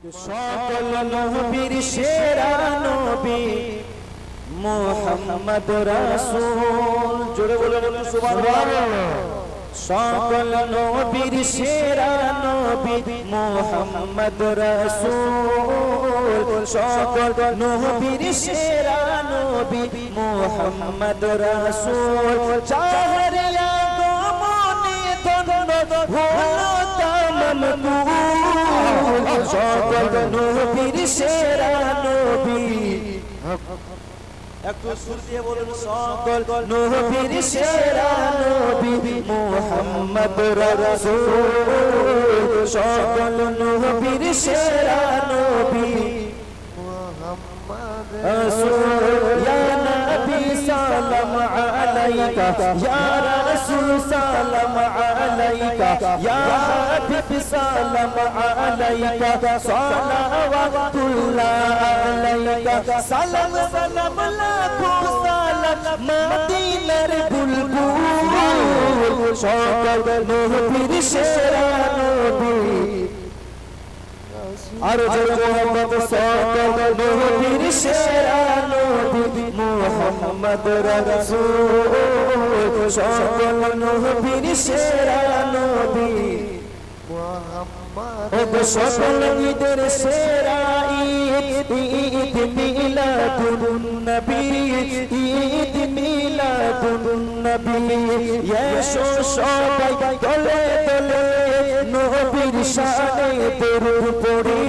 সকল নবীর সেরা নবী মুহাম্মদ রাসূল। জোরে বলুন সুবহানাল্লাহ। সকল নবীর সেরা নবী মুহাম্মদ রাসূল। সকল নবীর সেরা নবী মুহাম্মদ রাসূল। চার আগমনে ধন্য হলো তামাম কুল। সকল নবীর সেরা নবী, একটু সুর দিয়ে বলুন, সকল নবীর সেরা নবী মুহাম্মদ রাসূল। সকল নবীর সেরা নবী মুহাম্মদ রাসূল। ইয়া নবী সালাম আলাইকা, ইয়া রাসূল সালাম আলাইকা, ইয়া হাবিব সালাম আলাইকা, সালাওয়াতুল্লাহ আলাইকা। সালাম সালাম লাখো সালাম মদিনার বুলবুল। সকল নবীর সেরা নবী, আর জোরে মোহাম্মদ। সকল নবীর সেরা নবী মুহাম্মদ রাসূল। সকল নবীর সেরা নবী মুহাম্মদ। সকল ঈদের সেরা ঈদ, ঈদ মিলাদুন নবী, ঈদ মিলাদুন নবী। এসো সবাই দলে দলে নবীর শানে দরুদ পড়ি,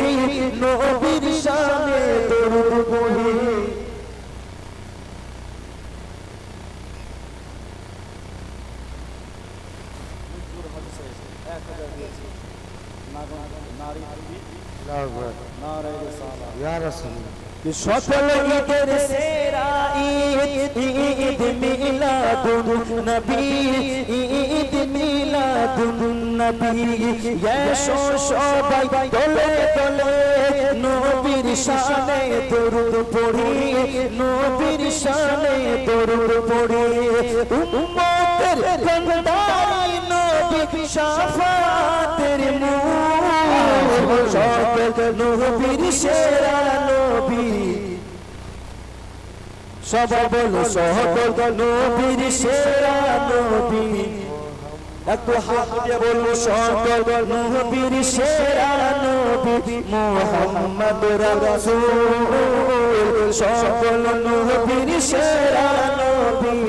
নবীর শানে দরুদ পড়ি। সকল ঈদের সেরা ঈদ, ঈদ মিলাদুন নবী, ঈদ মিলাদুন নবী। এসো সবাই দলে দলে নবীর শানে দরুদ পড়ি, নবীর শানে দরুদ পড়ি। উম্মতের ভান্ডারি নবী, শাফাতের মূল। সকল নবীর সেরা নবী, সবাই বলো সকল নবীর সেরা নবী। একটু হাত দিয়ে বলবো, সকল নবীর সেরা নবী মুহাম্মদ রাসূল। সকল নবীর সেরা নবী